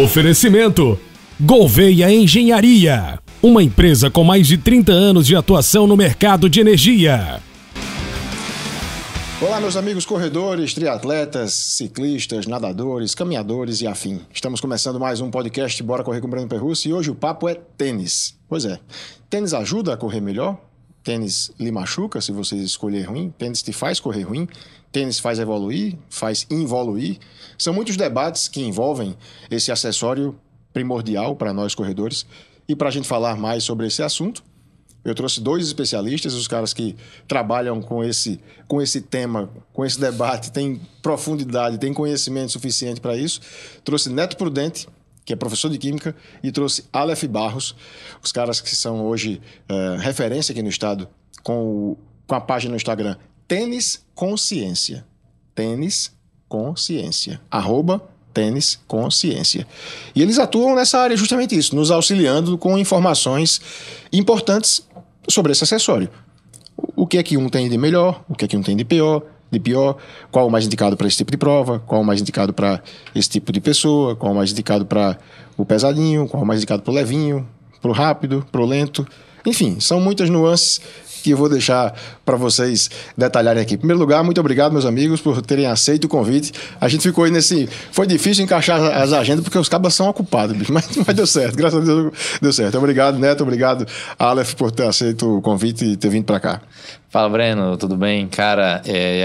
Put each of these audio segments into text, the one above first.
Oferecimento Gouveia Engenharia, uma empresa com mais de 30 anos de atuação no mercado de energia. Olá, meus amigos corredores, triatletas, ciclistas, nadadores, caminhadores e afim. Estamos começando mais um podcast Bora Correr com o Breno Perrucci e hoje o papo é tênis. Pois é, tênis ajuda a correr melhor? Tênis lhe machuca se você escolher ruim? Tênis te faz correr ruim? Tênis faz evoluir? Faz involuir? São muitos debates que envolvem esse acessório primordial para nós corredores. E para a gente falar mais sobre esse assunto, eu trouxe dois especialistas, os caras que trabalham com esse tema, com esse debate, têm profundidade, têm conhecimento suficiente para isso. Trouxe Neto Prudente, que é professor de Química, e trouxe Aleph Barros, os caras que são hoje referência aqui no estado, com a página no Instagram Tênis Consciência. Tênis Consciência. @Tênis Consciência. E eles atuam nessa área justamente isso, nos auxiliando com informações importantes sobre esse acessório. O que é que um tem de melhor, o que é que um tem de pior, qual o mais indicado para esse tipo de prova, qual o mais indicado para esse tipo de pessoa, qual o mais indicado para o pesadinho, qual o mais indicado para o levinho, para o rápido, para o lento. Enfim, são muitas nuances que eu vou deixar para vocês detalharem aqui. Em primeiro lugar, muito obrigado, meus amigos, por terem aceito o convite. A gente ficou aí nesse... Foi difícil encaixar as agendas, porque os cabas são ocupados, bicho, mas deu certo. Graças a Deus deu certo. Obrigado, Neto. Obrigado, Aleph, por ter aceito o convite e ter vindo para cá. Fala, Breno. Tudo bem? Cara,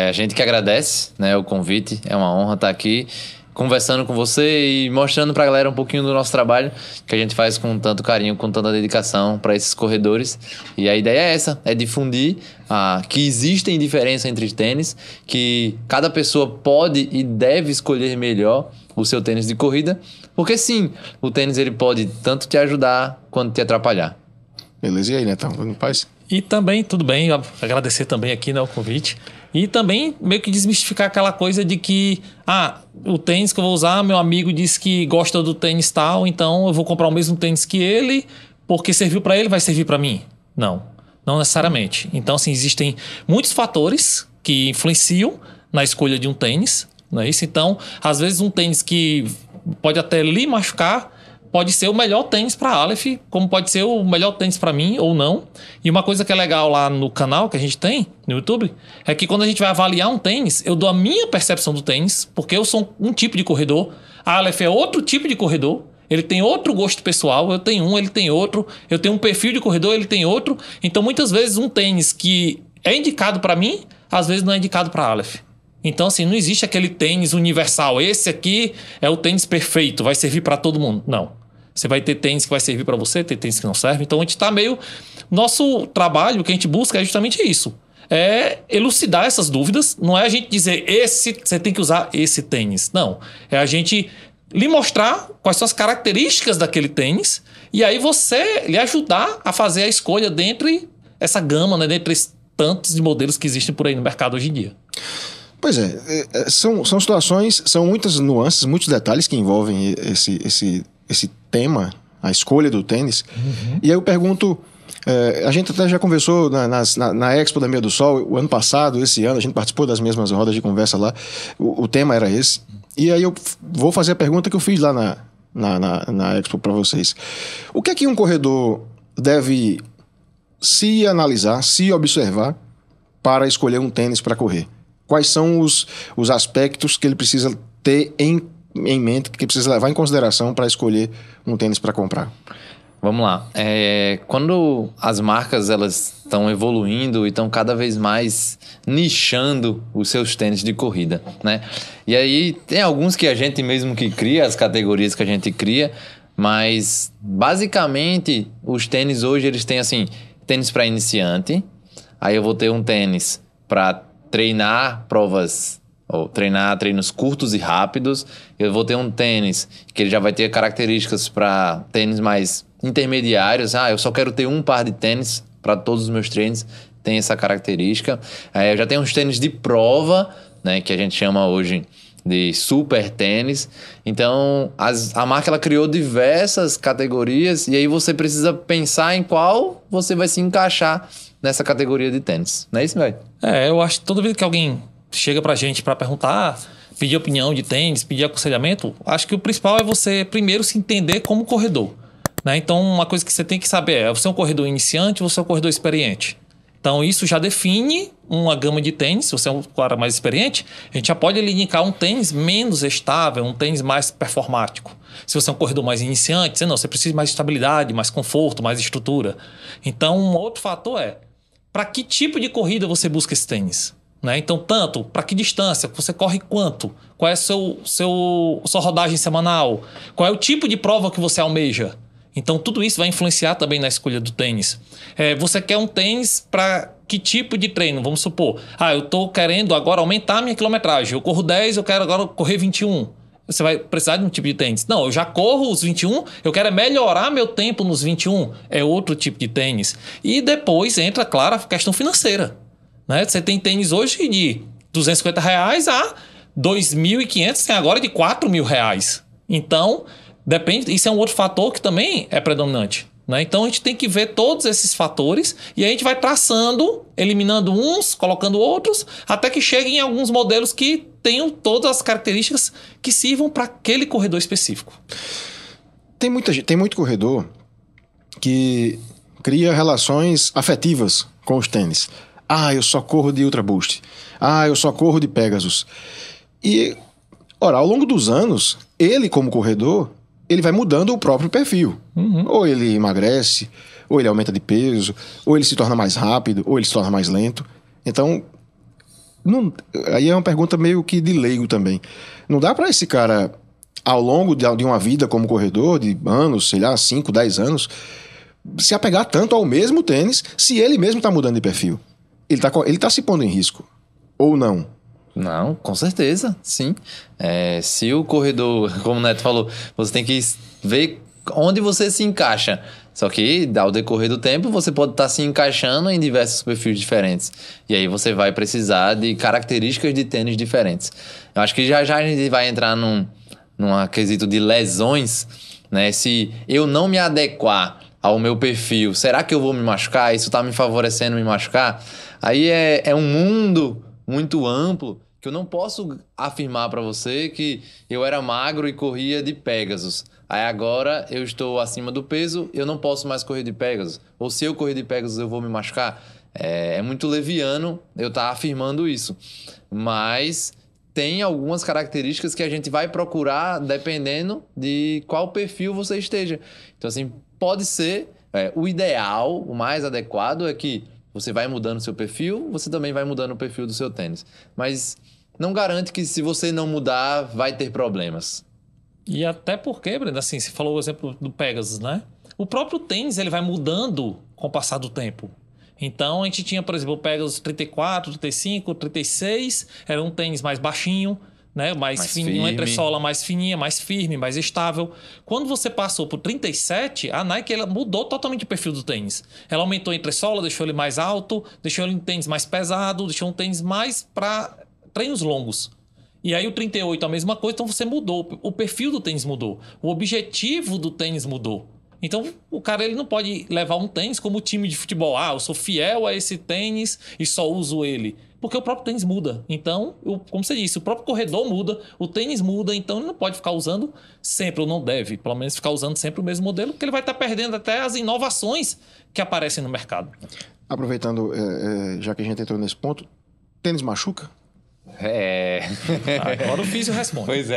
a gente que agradece, né, o convite. É uma honra estar aqui conversando com você e mostrando pra galera um pouquinho do nosso trabalho que a gente faz com tanto carinho, com tanta dedicação para esses corredores. E a ideia é essa, é difundir que existem diferenças entre tênis, que cada pessoa pode e deve escolher melhor o seu tênis de corrida, porque sim, o tênis ele pode tanto te ajudar quanto te atrapalhar. Beleza, e aí, Netão? Tudo paz? E também, tudo bem, agradecer também aqui, né, o convite. E também meio que desmistificar aquela coisa de que, o tênis que eu vou usar, meu amigo disse que gosta do tênis tal, então eu vou comprar o mesmo tênis que ele, porque serviu para ele, vai servir para mim. Não necessariamente. Então, assim, existem muitos fatores que influenciam na escolha de um tênis, não é isso? Então, às vezes um tênis que pode até lhe machucar, pode ser o melhor tênis para Aleph, como pode ser o melhor tênis para mim ou não. E uma coisa que é legal lá no canal que a gente tem, no YouTube, é que quando a gente vai avaliar um tênis, eu dou a minha percepção do tênis, porque eu sou um tipo de corredor, a Aleph é outro tipo de corredor, ele tem outro gosto pessoal, eu tenho um, ele tem outro, eu tenho um perfil de corredor, ele tem outro. Então, muitas vezes, um tênis que é indicado para mim, às vezes não é indicado para Aleph. Então, assim, não existe aquele tênis universal, esse aqui é o tênis perfeito, vai servir para todo mundo. Não. Você vai ter tênis que vai servir para você, ter tênis que não serve. Então, a gente está meio... Nosso trabalho, o que a gente busca é justamente isso. É elucidar essas dúvidas. Não é a gente dizer, você tem que usar esse tênis. Não. É a gente lhe mostrar quais são as características daquele tênis e aí você lhe ajudar a fazer a escolha dentre essa gama, né? Dentre tantos de modelos que existem por aí no mercado hoje em dia. Pois é, são situações, são muitas nuances, muitos detalhes que envolvem esse tema, a escolha do tênis. Uhum. E aí eu pergunto, a gente até já conversou na Expo da Meia do Sol, o ano passado, esse ano, a gente participou das mesmas rodas de conversa lá, o tema era esse. E aí eu vou fazer a pergunta que eu fiz lá na Expo para vocês. O que é que um corredor deve se analisar, se observar para escolher um tênis para correr? Quais são os aspectos que ele precisa ter em mente, que precisa levar em consideração para escolher um tênis para comprar? Vamos lá. Quando as marcas elas estão evoluindo e estão cada vez mais nichando os seus tênis de corrida, né? E aí tem alguns que a gente mesmo que cria, as categorias que a gente cria, mas basicamente os tênis hoje eles têm assim, tênis para iniciante, aí eu vou ter um tênis para treinar provas ou treinar treinos curtos e rápidos. Eu vou ter um tênis que ele já vai ter características para tênis mais intermediários. Eu só quero ter um par de tênis para todos os meus treinos, tem essa característica. Eu já tenho uns tênis de prova, né, que a gente chama hoje de super tênis. Então, a marca ela criou diversas categorias e aí você precisa pensar em qual você vai se encaixar nessa categoria de tênis. Não é isso, velho? Eu acho que toda vez que alguém chega pra gente pra perguntar, pedir opinião de tênis, pedir aconselhamento, acho que o principal é você primeiro se entender como corredor. Né? Então, uma coisa que você tem que saber é: você é um corredor iniciante ou você é um corredor experiente? Então, isso já define uma gama de tênis. Se você é um cara mais experiente, a gente já pode linkar um tênis menos estável, um tênis mais performático. Se você é um corredor mais iniciante, você precisa de mais estabilidade, mais conforto, mais estrutura. Então, um outro fator é: para que tipo de corrida você busca esse tênis? Né? Então, tanto para que distância, você corre quanto, qual é a sua rodagem semanal, qual é o tipo de prova que você almeja. Então, tudo isso vai influenciar também na escolha do tênis. Você quer um tênis para que tipo de treino? Vamos supor, eu estou querendo agora aumentar a minha quilometragem. Eu corro 10, eu quero agora correr 21. Você vai precisar de um tipo de tênis. Não, eu já corro os 21, eu quero melhorar meu tempo nos 21. É outro tipo de tênis. E depois entra, claro, a questão financeira. Né? Você tem tênis hoje de R$250 a R$2.500, tem agora de R$4.000. Então, depende. Isso é um outro fator que também é predominante. Né? Então, a gente tem que ver todos esses fatores e a gente vai traçando, eliminando uns, colocando outros, até que chegue em alguns modelos que tenham todas as características que sirvam para aquele corredor específico. Tem muito corredor que cria relações afetivas com os tênis. Eu só corro de Ultra Boost. Eu só corro de Pegasus. E, ao longo dos anos, ele como corredor, ele vai mudando o próprio perfil. Ou ele emagrece, ou ele aumenta de peso, ou ele se torna mais rápido, ou ele se torna mais lento. Então, aí é uma pergunta meio que de leigo também. Não dá para esse cara, ao longo de uma vida como corredor, de anos, 5, 10 anos, se apegar tanto ao mesmo tênis, se ele mesmo está mudando de perfil. Ele tá se pondo em risco. Ou não? Não, com certeza, sim. Se o corredor, como o Neto falou, você tem que ver onde você se encaixa. Só que, ao decorrer do tempo, você pode estar se encaixando em diversos perfis diferentes. E aí você vai precisar de características de tênis diferentes. Eu acho que já a gente vai entrar num quesito de lesões, né? Se eu não me adequar ao meu perfil, será que eu vou me machucar? Isso está me favorecendo me machucar? Aí é um mundo muito amplo que eu não posso afirmar para você que eu era magro e corria de Pegasus. Aí agora eu estou acima do peso, eu não posso mais correr de Pegasus. Ou se eu correr de Pegasus eu vou me machucar. É muito leviano eu estar afirmando isso. Mas tem algumas características que a gente vai procurar dependendo de qual perfil você esteja. Então, assim, pode ser o ideal, o mais adequado é que você vai mudando o seu perfil, você também vai mudando o perfil do seu tênis. Mas não garante que se você não mudar, vai ter problemas. E até porque, Brenda, assim, você falou o exemplo do Pegasus, né? O próprio tênis, ele vai mudando com o passar do tempo. Então, a gente tinha, por exemplo, o Pegasus 34, 35, 36, era um tênis mais baixinho, né? Mais fininho, uma entressola mais fininha, mais firme, mais estável. Quando você passou para o 37, a Nike ela mudou totalmente o perfil do tênis. Ela aumentou a entressola, deixou ele mais alto, deixou ele um tênis mais pesado, deixou um tênis mais para treinos longos. E aí o 38 a mesma coisa, então você mudou. O perfil do tênis mudou. O objetivo do tênis mudou. Então, o cara ele não pode levar um tênis como time de futebol. Eu sou fiel a esse tênis e só uso ele. Porque o próprio tênis muda. Então, como você disse, o próprio corredor muda, o tênis muda, então ele não pode ficar usando sempre, ou não deve, pelo menos ficar usando sempre o mesmo modelo, porque ele vai estar perdendo até as inovações que aparecem no mercado. Aproveitando, já que a gente entrou nesse ponto, tênis machuca? Agora o físio responde. Pois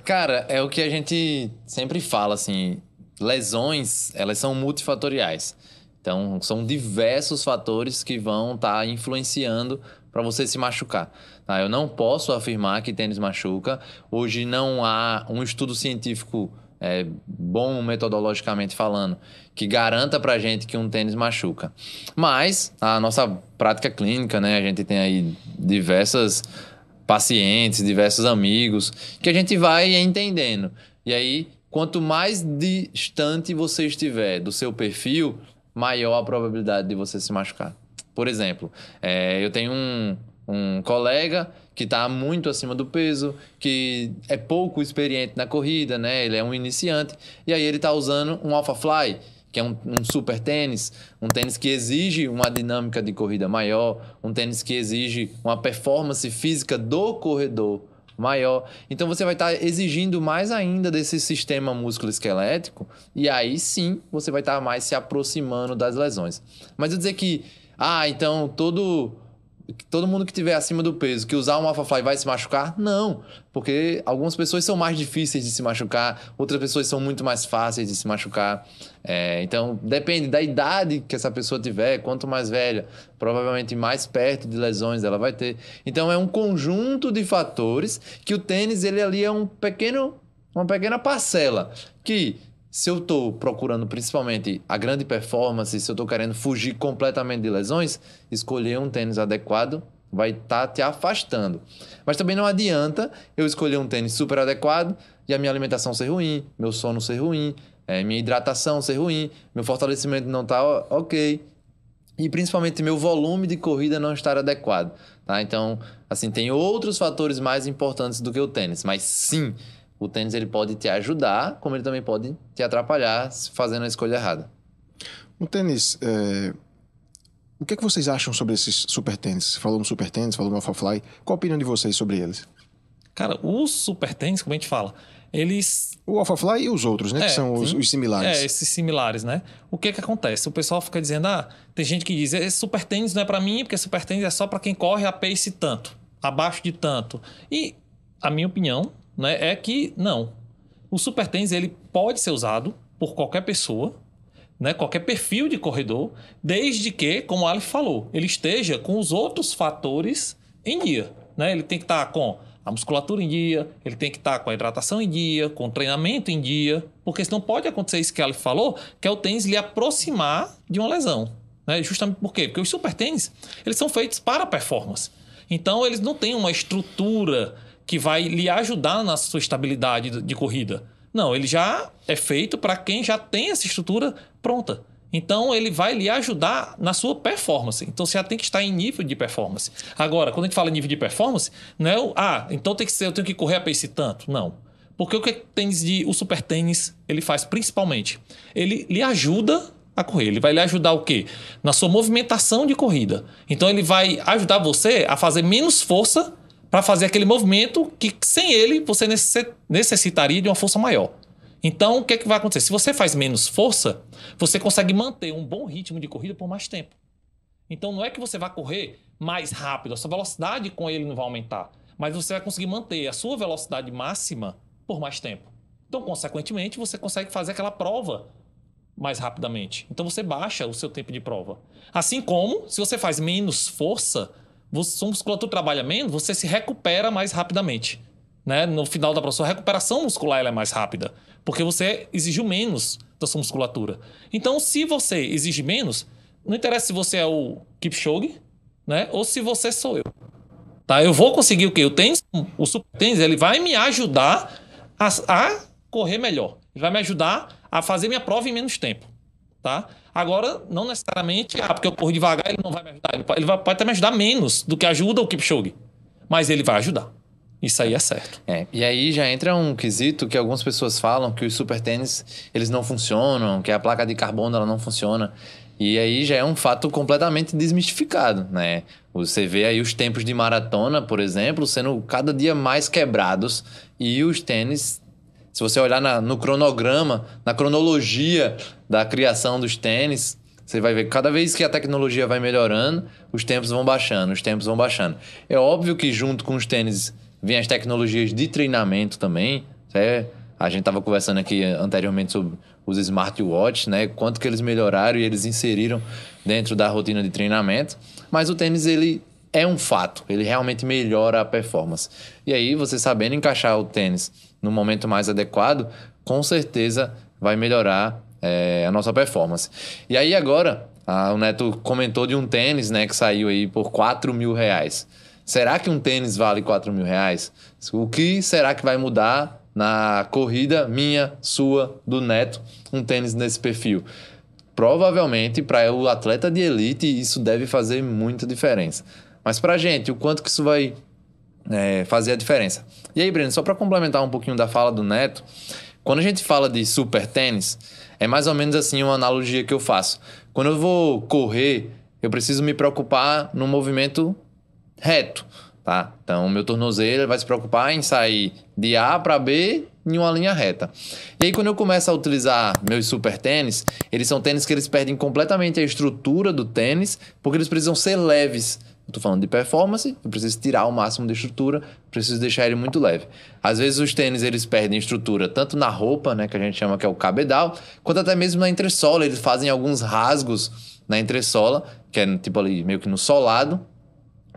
cara, é o que a gente sempre fala, assim, lesões, elas são multifatoriais. Então, são diversos fatores que vão estar influenciando para você se machucar. Eu não posso afirmar que tênis machuca. Hoje não há um estudo científico bom metodologicamente falando que garanta para a gente que um tênis machuca. Mas a nossa prática clínica, né, a gente tem aí diversas pacientes, diversos amigos que a gente vai entendendo. E aí, quanto mais distante você estiver do seu perfil, maior a probabilidade de você se machucar. Por exemplo, eu tenho um colega que está muito acima do peso, que é pouco experiente na corrida, né? Ele é um iniciante, e aí ele está usando um Alphafly, que é um super tênis, um tênis que exige uma dinâmica de corrida maior, um tênis que exige uma performance física do corredor maior. Então você vai estar exigindo mais ainda desse sistema músculo-esquelético e aí sim você vai estar mais se aproximando das lesões. Mas eu dizer que, então todo mundo que tiver acima do peso, que usar um Alphafly vai se machucar? Não, porque algumas pessoas são mais difíceis de se machucar, outras pessoas são muito mais fáceis de se machucar. Então, depende da idade que essa pessoa tiver, quanto mais velha, provavelmente mais perto de lesões ela vai ter. Então, é um conjunto de fatores que o tênis, ele ali é uma pequena parcela que... Se eu estou procurando principalmente a grande performance, se eu estou querendo fugir completamente de lesões, escolher um tênis adequado vai estar te afastando. Mas também não adianta eu escolher um tênis super adequado e a minha alimentação ser ruim, meu sono ser ruim, minha hidratação ser ruim, meu fortalecimento não estar ok e principalmente meu volume de corrida não estar adequado. Tá? Então, assim, tem outros fatores mais importantes do que o tênis, mas sim... O tênis ele pode te ajudar, como ele também pode te atrapalhar fazendo a escolha errada. O tênis, o que é que vocês acham sobre esses super tênis? Você falou no super tênis, falou no Alphafly. Qual a opinião de vocês sobre eles? Cara, os super tênis, como a gente fala, eles... O Alphafly e os outros, né? Que são os similares. Esses similares, né? O que acontece? O pessoal fica dizendo, tem gente que diz, esse super tênis não é pra mim, porque super tênis é só pra quem corre a pace tanto, abaixo de tanto. E a minha opinião... né, é que não. O super tênis ele pode ser usado por qualquer pessoa, né, qualquer perfil de corredor, desde que, como o Aleph falou, ele esteja com os outros fatores em dia. Né? Ele tem que estar com a musculatura em dia, ele tem que estar com a hidratação em dia, com o treinamento em dia, porque senão pode acontecer isso que o Aleph falou, que é o tênis lhe aproximar de uma lesão. Né? Justamente por quê? Porque os super tênis eles são feitos para performance. Então eles não têm uma estrutura que vai lhe ajudar na sua estabilidade de corrida. Não, ele já é feito para quem já tem essa estrutura pronta. Então, ele vai lhe ajudar na sua performance. Então, você já tem que estar em nível de performance. Agora, quando a gente fala em nível de performance, não é então eu tenho que correr a pace tanto. Não. Porque o que o super tênis ele faz principalmente? Ele lhe ajuda a correr. Ele vai lhe ajudar o quê? Na sua movimentação de corrida. Então, ele vai ajudar você a fazer menos força para fazer aquele movimento que sem ele você necessitaria de uma força maior. Então, o que vai acontecer? Se você faz menos força, você consegue manter um bom ritmo de corrida por mais tempo. Então, não é que você vai correr mais rápido, a sua velocidade com ele não vai aumentar, mas você vai conseguir manter a sua velocidade máxima por mais tempo. Então, consequentemente, você consegue fazer aquela prova mais rapidamente. Então, você baixa o seu tempo de prova. Assim como, se você faz menos força, sua musculatura trabalha menos, você se recupera mais rapidamente. Né? No final da prova, sua recuperação muscular ela é mais rápida, porque você exigiu menos da sua musculatura. Então, se você exige menos, não interessa se você é o Kipchoge, né? Ou se você sou eu. Tá? Eu vou conseguir o quê? O super tênis, ele vai me ajudar a correr melhor. Ele vai me ajudar a fazer minha prova em menos tempo. Tá? Agora, não necessariamente, porque eu corro devagar, ele não vai me ajudar. Ele pode até me ajudar menos do que ajuda o Kipchoge. Mas ele vai ajudar. Isso aí é certo. E aí já entra um quesito que algumas pessoas falam que os super tênis, eles não funcionam, que a placa de carbono ela não funciona. E aí já é um fato completamente desmistificado, né? Você vê aí os tempos de maratona, por exemplo, sendo cada dia mais quebrados. E os tênis... Se você olhar no cronograma, na cronologia da criação dos tênis, você vai ver que cada vez que a tecnologia vai melhorando, os tempos vão baixando, É óbvio que junto com os tênis vêm as tecnologias de treinamento também. A gente estava conversando aqui anteriormente sobre os smartwatches, né? Quanto que eles melhoraram e eles inseriram dentro da rotina de treinamento. Mas o tênis, ele é um fato. Ele realmente melhora a performance. E aí, você sabendo encaixar o tênis no momento mais adequado, com certeza vai melhorar a nossa performance. E aí agora, o Neto comentou de um tênis, né, que saiu aí por R$4.000. Será que um tênis vale R$4.000? O que será que vai mudar na corrida minha, sua, do Neto, um tênis nesse perfil? Provavelmente, para o atleta de elite, isso deve fazer muita diferença. Mas para a gente, o quanto que isso vai fazer a diferença? E aí, Breno, só para complementar um pouquinho da fala do Neto, Quando a gente fala de super tênis, é mais ou menos assim uma analogia que eu faço. Quando eu vou correr, eu preciso me preocupar no movimento reto, tá? Então, o meu tornozelo vai se preocupar em sair de A para B em uma linha reta. E aí, quando eu começo a utilizar meus super tênis, eles são tênis que eles perdem completamente a estrutura do tênis, porque eles precisam ser leves. Eu tô falando de performance, eu preciso tirar o máximo de estrutura, preciso deixar ele muito leve. Às vezes os tênis eles perdem estrutura tanto na roupa, né, que a gente chama que é o cabedal, quanto até mesmo na entressola. Eles fazem alguns rasgos na entressola, que é tipo ali meio que no solado,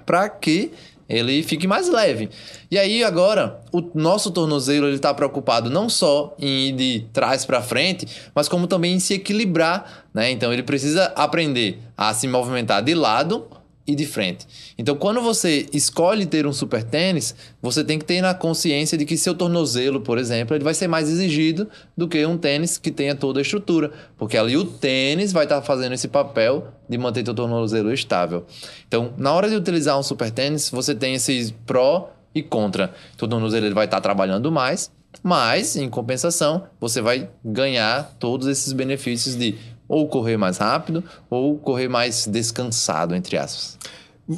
para que ele fique mais leve. E aí agora, o nosso tornozelo ele está preocupado não só em ir de trás para frente, mas como também em se equilibrar, né? Então ele precisa aprender a se movimentar de lado e de frente. Então, quando você escolhe ter um super tênis, você tem que ter na consciência de que seu tornozelo, por exemplo, ele vai ser mais exigido do que um tênis que tenha toda a estrutura, porque ali o tênis vai estar fazendo esse papel de manter seu tornozelo estável. Então, na hora de utilizar um super tênis, você tem esses pró e contra. O tornozelo ele vai estar trabalhando mais, mas, em compensação, você vai ganhar todos esses benefícios de ou correr mais rápido, ou correr mais descansado, entre aspas.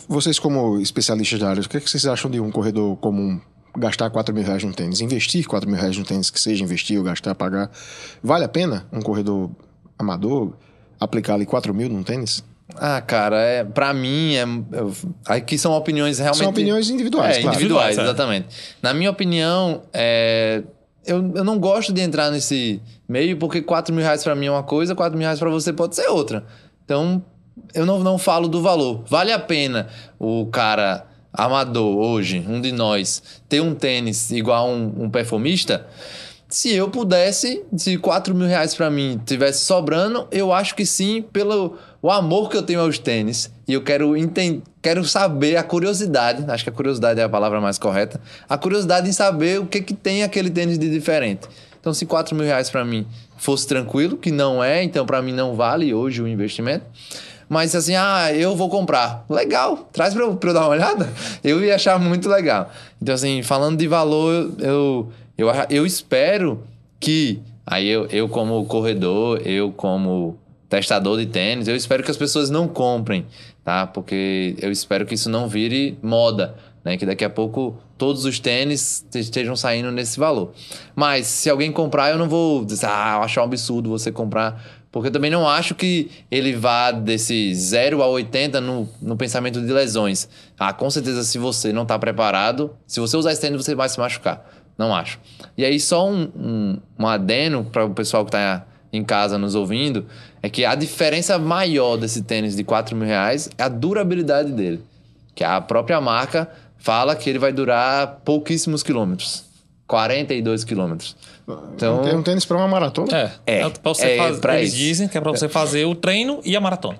Vocês, como especialistas da área, o que vocês acham de um corredor comum gastar R$4.000 num tênis? Investir R$4.000 num tênis, que seja investir ou gastar, pagar, vale a pena um corredor amador aplicar ali R$4.000 num tênis? Ah, cara, pra mim, aqui são opiniões realmente... São opiniões individuais, claro. Individuais, exatamente. Na minha opinião, eu não gosto de entrar nesse meio, porque R$4.000 pra mim é uma coisa, R$4.000 pra você pode ser outra. Então, eu não falo do valor. Vale a pena o cara amador hoje, um de nós, ter um tênis igual um performista? Se eu pudesse, se R$4.000 pra mim tivesse sobrando, eu acho que sim, pelo o amor que eu tenho aos tênis. E eu quero saber a curiosidade, acho que a curiosidade é a palavra mais correta, a curiosidade em saber o que tem aquele tênis de diferente. Então, se R$4.000 pra mim fosse tranquilo, que não é, então pra mim não vale hoje o investimento. Mas assim, eu vou comprar. Legal, traz pra eu dar uma olhada. Eu ia achar muito legal. Então assim, falando de valor, eu espero que... Aí eu como corredor, eu como testador de tênis, eu espero que as pessoas não comprem, tá? Porque eu espero que isso não vire moda, né? Que daqui a pouco todos os tênis estejam saindo nesse valor. Mas se alguém comprar, eu não vou dizer, eu acho um absurdo você comprar, porque eu também não acho que ele vá desse 0 a 80 no pensamento de lesões. Com certeza, se você não está preparado, se você usar esse tênis, você vai se machucar. Não acho. E aí, só um adeno para o pessoal que está em casa nos ouvindo, é que a diferença maior desse tênis de R$4.000 é a durabilidade dele. Que a própria marca fala que ele vai durar pouquíssimos quilômetros. 42 quilômetros. Então, tem um tênis para uma maratona? Eles dizem que é para você fazer o treino e a maratona.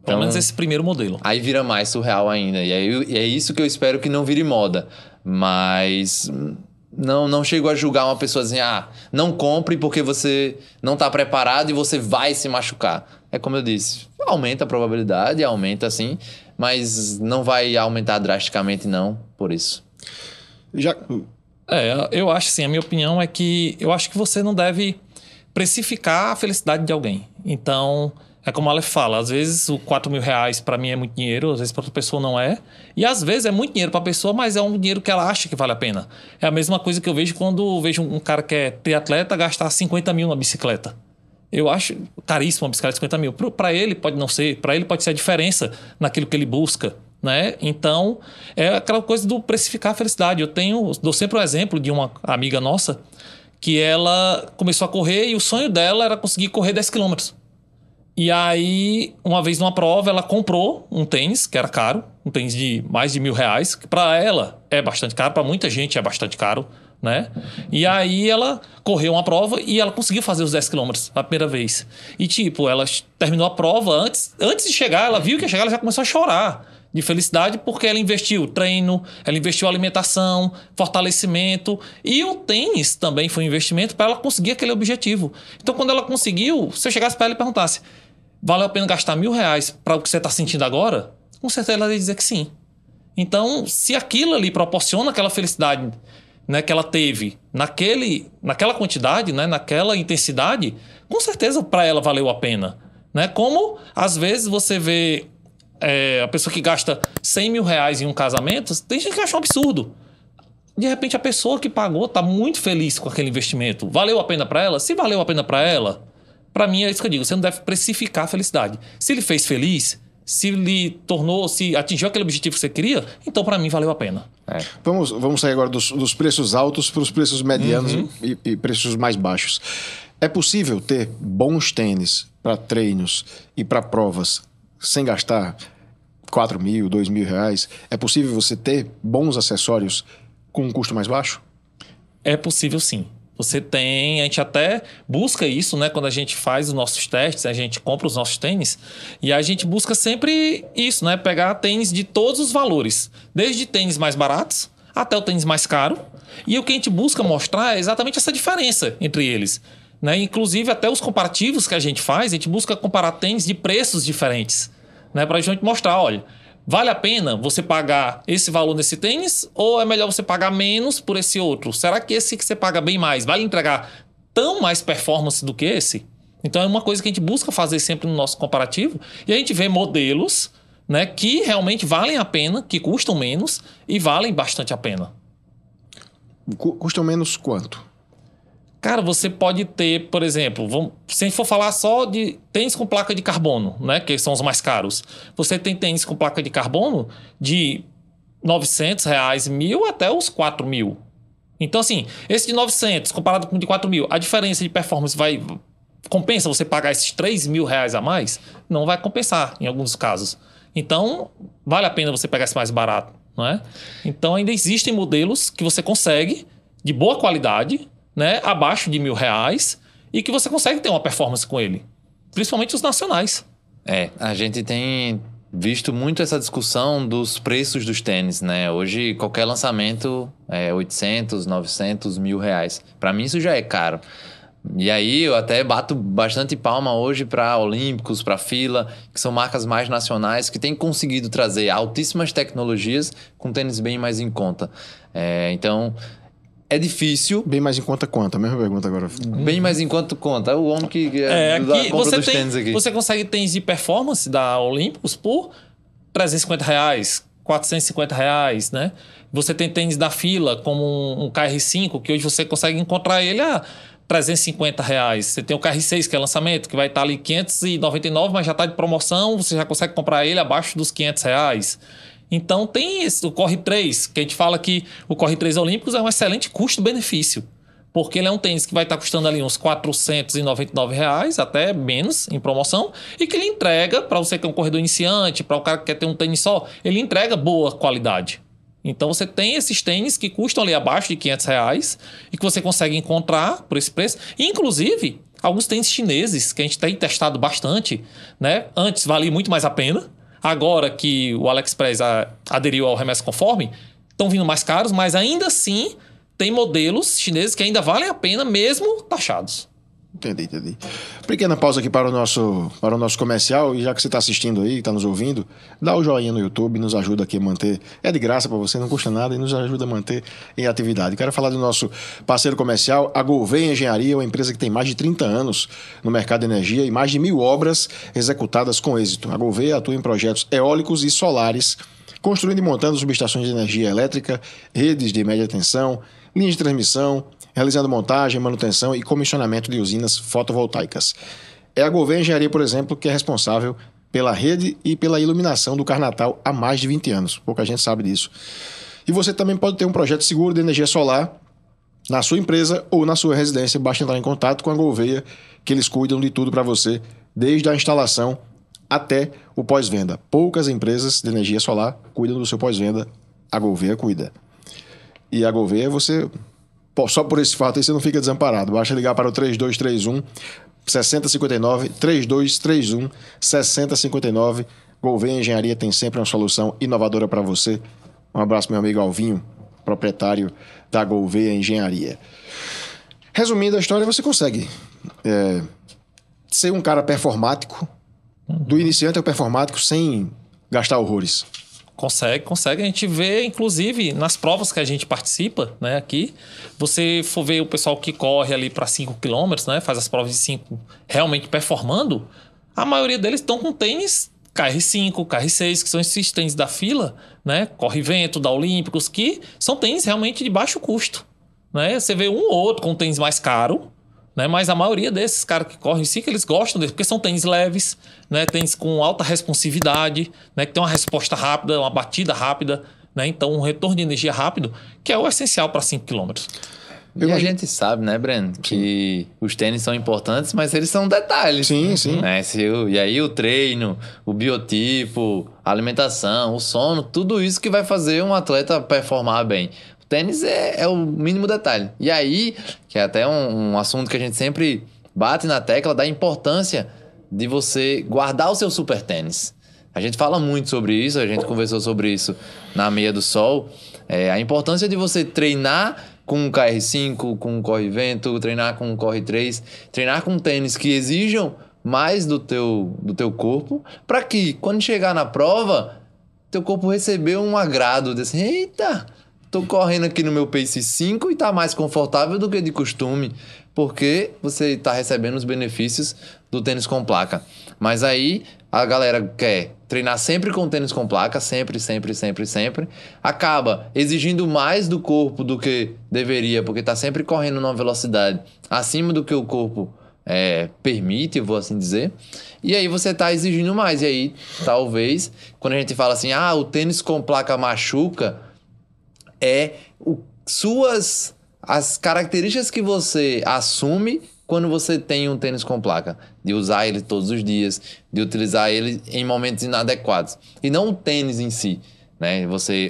Pelo menos esse primeiro modelo. Aí vira mais surreal ainda. E aí é isso que eu espero que não vire moda. Mas não chego a julgar uma pessoa assim, não compre porque você não está preparado e você vai se machucar. É como eu disse, aumenta a probabilidade, aumenta assim, mas não vai aumentar drasticamente não, por isso. Eu acho assim, a minha opinião é que eu acho que você não deve precificar a felicidade de alguém. Então, é como a Aleph fala, às vezes o R$4.000 para mim é muito dinheiro, às vezes para outra pessoa não é. E às vezes é muito dinheiro para a pessoa, mas é um dinheiro que ela acha que vale a pena. É a mesma coisa que eu vejo quando vejo um cara que é triatleta gastar 50 mil na bicicleta. Eu acho caríssimo uma bicicleta de 50 mil. Para ele pode não ser, para ele pode ser a diferença naquilo que ele busca, né? Então, é aquela coisa do precificar a felicidade. Dou sempre um exemplo de uma amiga nossa que ela começou a correr e o sonho dela era conseguir correr 10 quilômetros. E aí, uma vez numa prova, ela comprou um tênis, que era caro, um tênis de mais de R$1.000, que para ela é bastante caro, para muita gente é bastante caro, né? E aí ela correu uma prova e ela conseguiu fazer os 10 quilômetros a primeira vez. E tipo, ela terminou a prova, antes de chegar, ela viu que ia chegar, ela já começou a chorar de felicidade, porque ela investiu treino, ela investiu alimentação, fortalecimento, e o tênis também foi um investimento para ela conseguir aquele objetivo. Então, quando ela conseguiu, se eu chegasse para ela e perguntasse, valeu a pena gastar R$1.000 para o que você está sentindo agora? Com certeza ela ia dizer que sim. Então, se aquilo ali proporciona aquela felicidade né, que ela teve naquela quantidade, né, naquela intensidade, com certeza para ela valeu a pena. Né? Como, às vezes, você vê a pessoa que gasta 100 mil reais em um casamento, tem gente que acha um absurdo. De repente, a pessoa que pagou está muito feliz com aquele investimento. Valeu a pena para ela? Se valeu a pena para ela, para mim é isso que eu digo, você não deve precificar a felicidade. Se ele fez feliz, se atingiu aquele objetivo que você queria, então para mim valeu a pena. Vamos sair agora dos preços altos para os preços medianos e preços mais baixos. É possível ter bons tênis para treinos e para provas sem gastar 4 mil, 2 mil reais? É possível você ter bons acessórios com um custo mais baixo? É possível, sim. A gente até busca isso, né? Quando a gente faz os nossos testes, a gente compra os nossos tênis e a gente busca sempre isso, né? Pegar tênis de todos os valores, desde tênis mais baratos até o tênis mais caro. E o que a gente busca mostrar é exatamente essa diferença entre eles, né? Inclusive até os comparativos que a gente faz, a gente busca comparar tênis de preços diferentes, né? Para a gente mostrar, olha, vale a pena você pagar esse valor nesse tênis ou é melhor você pagar menos por esse outro? Será que esse que você paga bem mais vai entregar tão mais performance do que esse? Então é uma coisa que a gente busca fazer sempre no nosso comparativo e a gente vê modelos, né, que realmente valem a pena, que custam menos e valem bastante a pena. Custam menos quanto? Cara, você pode ter, por exemplo, se a gente for falar só de tênis com placa de carbono, né, que são os mais caros. Você tem tênis com placa de carbono de R$900, 1.000 até os 4.000. Então, assim, esse de 900 comparado com o de 4.000, a diferença de performance compensa você pagar esses R$3.000 a mais? Não vai compensar em alguns casos. Então, vale a pena você pegar esse mais barato, não é? Então, ainda existem modelos que você consegue de boa qualidade, né, abaixo de R$1.000 e que você consegue ter uma performance com ele. Principalmente os nacionais. A gente tem visto muito essa discussão dos preços dos tênis, né? Hoje, qualquer lançamento é 800, 900, R$1.000. Para mim, isso já é caro. E aí, eu até bato bastante palma hoje para Olímpicos, para Fila, que são marcas mais nacionais, que têm conseguido trazer altíssimas tecnologias com tênis bem mais em conta. Então... é difícil. Bem mais em conta quanto? A mesma pergunta agora. Bem mais em quanto conta. O homem que aqui compra dos tênis aqui. Você consegue tênis de performance da Olímpicos por R$350, R$450, né? Você tem tênis da Fila, como um KR5, que hoje você consegue encontrar ele a R$350. Você tem o KR6, que é lançamento, que vai estar ali R$599, mas já está de promoção, você já consegue comprar ele abaixo dos R$500. Então tem o Corre 3, que a gente fala que o Corre 3 Olímpicos é um excelente custo-benefício. Porque ele é um tênis que vai estar custando ali uns R$499, até menos, em promoção, e que ele entrega, para você que é um corredor iniciante, para o cara que quer ter um tênis só, ele entrega boa qualidade. Então você tem esses tênis que custam ali abaixo de R$500 e que você consegue encontrar por esse preço. Inclusive, alguns tênis chineses, que a gente tem testado bastante, né? Antes valia muito mais a pena. Agora que o AliExpress aderiu ao Remessa Conforme, estão vindo mais caros, mas ainda assim tem modelos chineses que ainda valem a pena, mesmo taxados. Entendi. Pequena pausa aqui para o nosso comercial. E já que você está assistindo aí, está nos ouvindo, dá o joinha no YouTube, nos ajuda aqui a manter. É de graça para você, não custa nada e nos ajuda a manter em atividade. Quero falar do nosso parceiro comercial, a Gouveia Engenharia, uma empresa que tem mais de 30 anos no mercado de energia e mais de 1.000 obras executadas com êxito. A Gouveia atua em projetos eólicos e solares, construindo e montando subestações de energia elétrica, redes de média tensão, linhas de transmissão, realizando montagem, manutenção e comissionamento de usinas fotovoltaicas. É a Gouveia Engenharia, por exemplo, que é responsável pela rede e pela iluminação do Carnatal há mais de 20 anos. Pouca gente sabe disso. E você também pode ter um projeto seguro de energia solar na sua empresa ou na sua residência. Basta entrar em contato com a Gouveia, que eles cuidam de tudo para você, desde a instalação até o pós-venda. Poucas empresas de energia solar cuidam do seu pós-venda. A Gouveia cuida. E a Gouveia, você... só por esse fato aí você não fica desamparado. Basta ligar para o 3231 6059, 3231 6059. Gouveia Engenharia tem sempre uma solução inovadora para você. Um abraço, meu amigo Alvinho, proprietário da Gouveia Engenharia. Resumindo a história, você consegue ser um cara performático, do iniciante ao performático, sem gastar horrores. Consegue. A gente vê, inclusive, nas provas que a gente participa, né, aqui, você for ver o pessoal que corre ali para 5 km, né, faz as provas de 5 realmente performando, a maioria deles estão com tênis KR5, KR6, que são esses tênis da fila, né, Corre Vento, da Olímpicos, que são tênis realmente de baixo custo, né? Você vê um ou outro com tênis mais caro, né? Mas a maioria desses caras que correm em si, que eles gostam deles, porque são tênis leves, né? Tênis com alta responsividade, né? Que tem uma resposta rápida, uma batida rápida, né? Então um retorno de energia rápido, que é o essencial para 5 km. E a gente sabe, né, Breno, que os tênis são importantes, mas eles são detalhes. Sim, sim. Né? E aí o treino, o biotipo, a alimentação, o sono, tudo isso que vai fazer um atleta performar bem. Tênis é o mínimo detalhe. E aí, que é até um assunto que a gente sempre bate na tecla da importância de você guardar o seu super tênis. A gente fala muito sobre isso, a gente conversou sobre isso na Meia do Sol. A importância de você treinar com um KR5, com um Corre Vento, treinar com um Corre 3, treinar com tênis que exijam mais do teu corpo, para que, quando chegar na prova, teu corpo recebeu um agrado, de assim, eita... Tô correndo aqui no meu Pace 5 e tá mais confortável do que de costume, porque você tá recebendo os benefícios do tênis com placa. Mas aí a galera quer treinar sempre com tênis com placa, sempre, acaba exigindo mais do corpo do que deveria, porque tá sempre correndo numa velocidade acima do que o corpo permite, vou assim dizer. E aí você tá exigindo mais. E aí, talvez, quando a gente fala assim, o tênis com placa machuca, as características que você assume quando você tem um tênis com placa, de usar ele todos os dias, de utilizar ele em momentos inadequados, e não o tênis em si, né?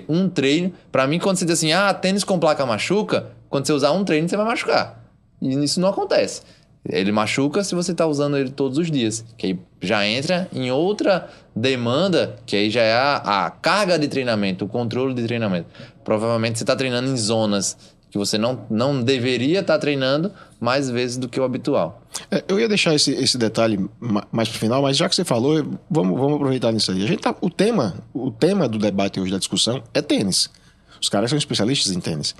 Um treino, para mim, quando você diz assim, tênis com placa machuca, quando você usar um treino você vai machucar, e isso não acontece. Ele machuca se você está usando ele todos os dias, que aí já entra em outra demanda, que aí já é a carga de treinamento, o controle de treinamento. Provavelmente você está treinando em zonas que você não deveria estar treinando mais vezes do que o habitual. Eu ia deixar esse detalhe mais para o final, mas já que você falou, vamos aproveitar nisso aí. O tema do debate hoje, da discussão, é tênis. Os caras são especialistas em tênis.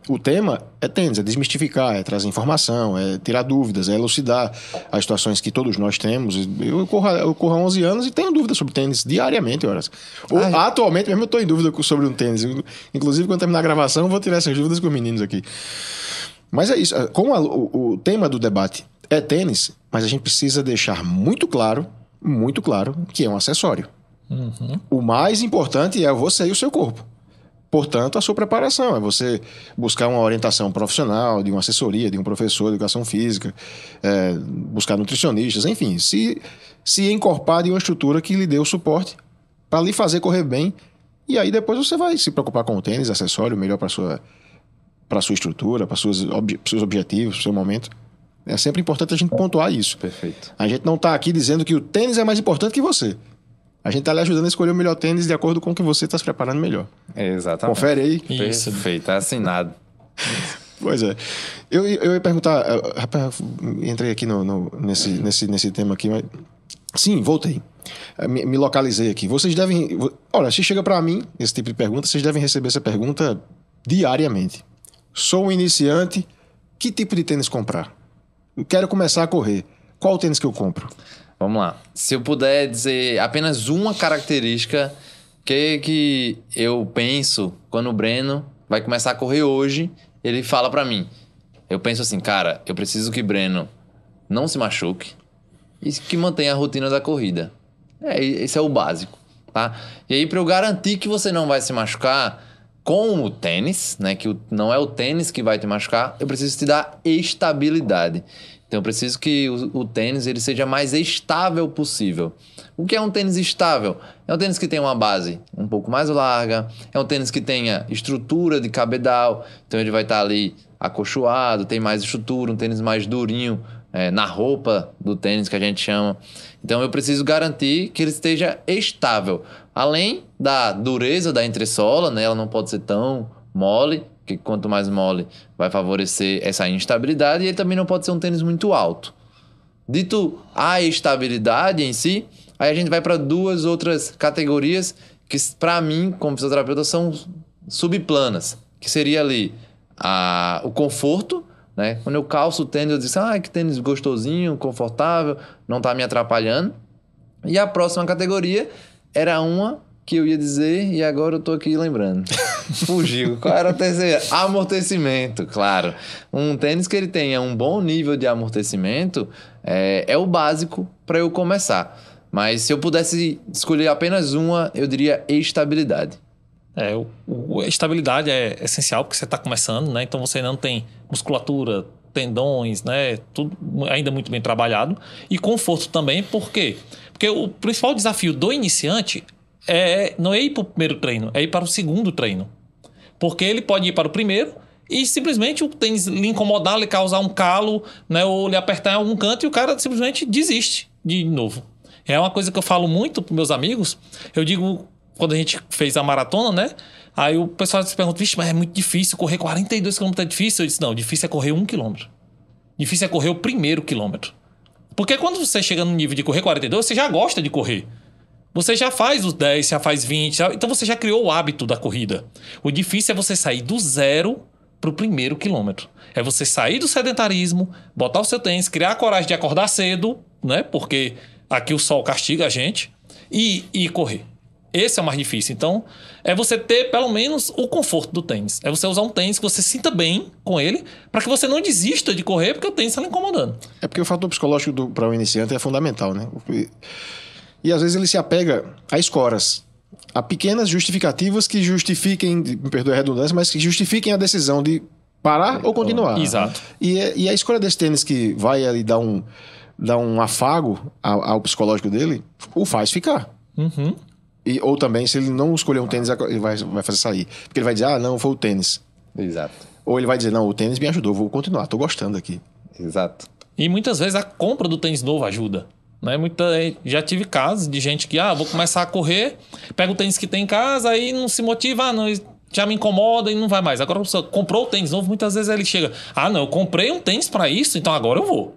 O tema é tênis, é desmistificar, é trazer informação, é tirar dúvidas, é elucidar as situações que todos nós temos. Eu corro há 11 anos e tenho dúvidas sobre tênis diariamente, horas. Atualmente mesmo eu estou em dúvida sobre um tênis. Inclusive, quando terminar a gravação, eu vou tirar essas dúvidas com os meninos aqui. Mas é isso. Como o tema do debate é tênis, mas a gente precisa deixar muito claro que é um acessório. Uhum. O mais importante é você e o seu corpo. Portanto, a sua preparação é você buscar uma orientação profissional, de uma assessoria, de um professor de educação física, buscar nutricionistas, enfim, se encorpar de uma estrutura que lhe dê o suporte para lhe fazer correr bem, e aí depois você vai se preocupar com o tênis, acessório, melhor para a sua estrutura, para seus objetivos, para o seu momento. É sempre importante a gente pontuar isso. Perfeito. A gente não está aqui dizendo que o tênis é mais importante que você. A gente está lhe ajudando a escolher o melhor tênis de acordo com o que você está se preparando melhor. Exatamente. Confere aí. Isso. Perfeito, é assinado. Pois é. Eu ia perguntar... Rapaz, entrei aqui nesse tema aqui, mas... Sim, voltei. Me localizei aqui. Vocês devem... Olha, se chega para mim esse tipo de pergunta, vocês devem receber essa pergunta diariamente. Sou um iniciante, que tipo de tênis comprar? Eu quero começar a correr. Qual o tênis que eu compro? Vamos lá. Se eu puder dizer apenas uma característica que eu penso quando o Breno vai começar a correr hoje, ele fala pra mim. Eu penso assim, cara, eu preciso que Breno não se machuque e que mantenha a rotina da corrida. Esse é o básico, tá? E aí, pra eu garantir que você não vai se machucar com o tênis, né? Que não é o tênis que vai te machucar, eu preciso te dar estabilidade. Então eu preciso que o tênis ele seja mais estável possível. O que é um tênis estável? É um tênis que tem uma base um pouco mais larga, é um tênis que tenha estrutura de cabedal, então ele vai estar ali acolchoado, tem mais estrutura, um tênis mais durinho na roupa do tênis que a gente chama. Então eu preciso garantir que ele esteja estável. Além da dureza da entressola, né? Ela não pode ser tão mole, que quanto mais mole vai favorecer essa instabilidade, e ele também não pode ser um tênis muito alto. Dito a estabilidade em si, aí a gente vai para duas outras categorias que para mim, como fisioterapeuta, são subplanas, que seria ali o conforto, né? Quando eu calço o tênis, eu disse, que tênis gostosinho, confortável, não tá me atrapalhando. E a próxima categoria era uma que eu ia dizer e agora eu tô aqui lembrando. Fugiu. Qual era a terceira? Amortecimento, claro. Um tênis que ele tenha um bom nível de amortecimento é o básico para eu começar. Mas se eu pudesse escolher apenas uma, eu diria estabilidade. A estabilidade é essencial porque você está começando, né? Então você não tem musculatura, tendões, né? Tudo ainda muito bem trabalhado. E conforto também, por quê? Porque o principal desafio do iniciante não é ir para o primeiro treino, é ir para o segundo treino. Porque ele pode ir para o primeiro e simplesmente o tênis lhe incomodar, lhe causar um calo, né? Ou lhe apertar em algum canto e o cara simplesmente desiste de novo. É uma coisa que eu falo muito para meus amigos. Eu digo, quando a gente fez a maratona, né? Aí o pessoal se pergunta, vixe, mas é muito difícil, correr 42 km é difícil? Eu disse, não, difícil é correr 1 km. Difícil é correr o primeiro quilômetro. Porque quando você chega no nível de correr 42, você já gosta de correr. Você já faz os 10, já faz 20, então você já criou o hábito da corrida. O difícil é você sair do 0 para o primeiro quilômetro. É você sair do sedentarismo, botar o seu tênis, criar a coragem de acordar cedo, né? Porque aqui o sol castiga a gente, e correr. Esse é o mais difícil. Então, é você ter pelo menos o conforto do tênis. É você usar um tênis que você sinta bem com ele, para que você não desista de correr, porque o tênis está lhe incomodando. É porque o fator psicológico para o iniciante é fundamental, né? E às vezes ele se apega a escoras, a pequenas justificativas que justifiquem, me perdoe a redundância, mas que justifiquem a decisão de parar ou continuar. Exato. E a escolha desse tênis que vai ali dar um afago ao psicológico dele, o faz ficar. Uhum. Ou também, se ele não escolher um tênis, ele vai fazer sair. Porque ele vai dizer, não, foi o tênis. Exato. Ou ele vai dizer, não, o tênis me ajudou, vou continuar, tô gostando aqui. Exato. E muitas vezes a compra do tênis novo ajuda. Né? Já tive casos de gente que, vou começar a correr, pega o tênis que tem em casa, aí não se motiva, não, já me incomoda e não vai mais. Agora a pessoa comprou o tênis novo, muitas vezes ele chega, não, eu comprei um tênis para isso, então agora eu vou.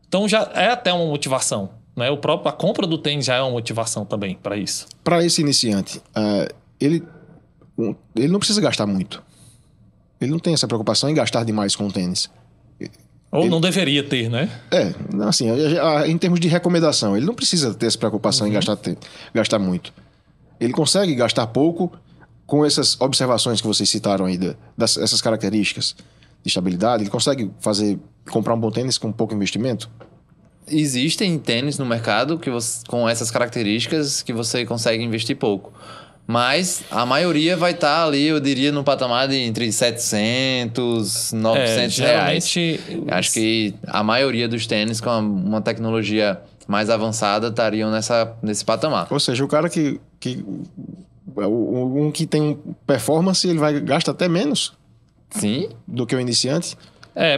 Então já é até uma motivação. Né? A compra do tênis já é uma motivação também para isso. Para esse iniciante, ele não precisa gastar muito. Ele não tem essa preocupação em gastar demais com o tênis. Ou não deveria ter, né? Assim, em termos de recomendação, ele não precisa ter essa preocupação em gastar muito. Ele consegue gastar pouco com essas observações que vocês citaram aí, essas características de estabilidade. Ele consegue comprar um bom tênis com pouco investimento? Existem tênis no mercado com essas características que você consegue investir pouco. Mas a maioria vai estar ali, eu diria, no patamar de entre 700, 900 reais. Acho que a maioria dos tênis com uma tecnologia mais avançada estariam nesse patamar. Ou seja, o cara que tem performance, ele gasta até menos. Sim. Do que o iniciante.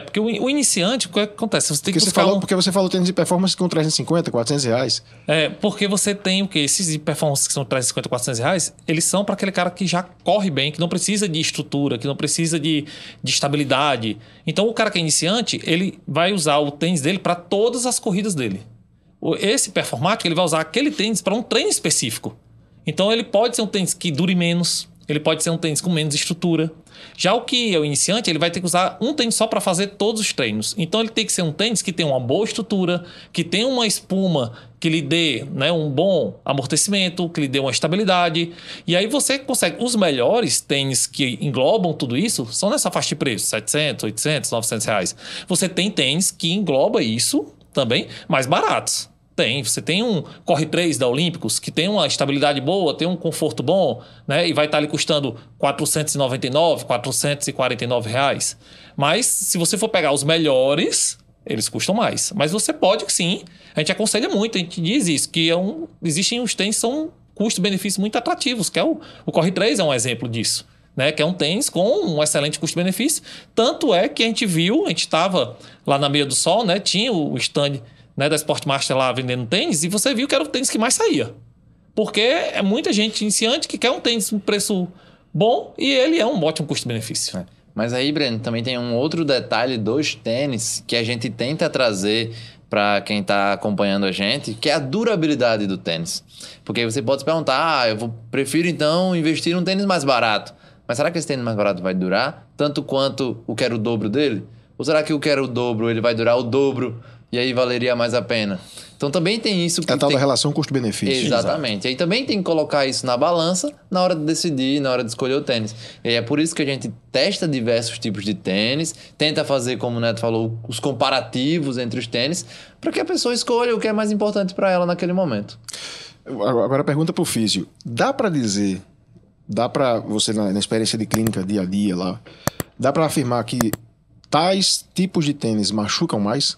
Porque o iniciante, o que acontece? Você tem que porque você falou tênis de performance com 350, 400 reais. Porque você tem o quê? Esses de performance que são 350, 400 reais, eles são para aquele cara que já corre bem, que não precisa de estrutura, que não precisa de estabilidade. Então, o cara que é iniciante, ele vai usar o tênis dele para todas as corridas dele. Esse performático, ele vai usar aquele tênis para um treino específico. Então, ele pode ser um tênis que dure menos, ele pode ser um tênis com menos estrutura. Já o que é o iniciante, ele vai ter que usar um tênis só para fazer todos os treinos. Então ele tem que ser um tênis que tenha uma boa estrutura, que tenha uma espuma que lhe dê, né, um bom amortecimento, que lhe dê uma estabilidade. E aí você consegue... Os melhores tênis que englobam tudo isso são nessa faixa de preço, 700, 800, 900 reais. Você tem tênis que engloba isso também, mais baratos. Você tem um Corre 3 da Olímpicos, que tem uma estabilidade boa, tem um conforto bom, né? E vai estar ali custando R$ 499, R$ 449 reais. Mas, se você for pegar os melhores, eles custam mais. Mas você pode, sim. A gente aconselha muito, a gente diz isso, que existem os tênis que são custo-benefício muito atrativos, que é o Corre 3 é um exemplo disso. Né, que é um tênis com um excelente custo-benefício. Tanto é que a gente estava lá na Meia do Sol, né? Tinha o stand... né, da Sportmaster lá vendendo tênis, e você viu que era o tênis que mais saía. Porque é muita gente iniciante que quer um tênis com preço bom e ele é um ótimo custo-benefício. Mas aí, Breno, também tem um outro detalhe dos tênis que a gente tenta trazer para quem está acompanhando a gente, que é a durabilidade do tênis. Porque você pode se perguntar, prefiro então investir num tênis mais barato. Mas será que esse tênis mais barato vai durar tanto quanto o que era o dobro dele? Ou será que o que era o dobro, ele vai durar o dobro e aí valeria mais a pena? Então também tem isso. É a tal da relação custo-benefício. Exatamente. E aí também tem que colocar isso na balança na hora de decidir, na hora de escolher o tênis. E é por isso que a gente testa diversos tipos de tênis, tenta fazer, como o Neto falou, os comparativos entre os tênis, para que a pessoa escolha o que é mais importante para ela naquele momento. Agora a pergunta para o físio. Dá para dizer, dá para você, na experiência de clínica dia a dia lá, dá para afirmar que tais tipos de tênis machucam mais?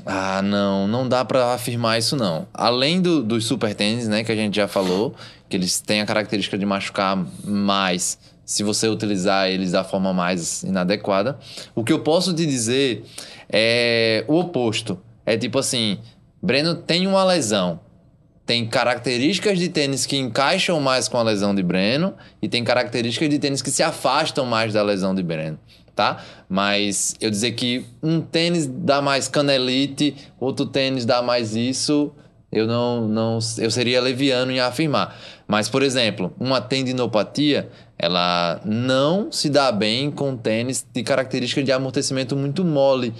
Ah, não dá pra afirmar isso não. Além dos super tênis, né, que a gente já falou, que eles têm a característica de machucar mais se você utilizar eles da forma mais inadequada. O que eu posso te dizer é o oposto. É tipo assim, Breno tem uma lesão. Tem características de tênis que encaixam mais com a lesão de Breno e tem características de tênis que se afastam mais da lesão de Breno. Tá? Mas eu dizer que um tênis dá mais canelite, outro tênis dá mais isso, eu seria leviano em afirmar. Mas, por exemplo, uma tendinopatia, ela não se dá bem com tênis de característica de amortecimento muito mole,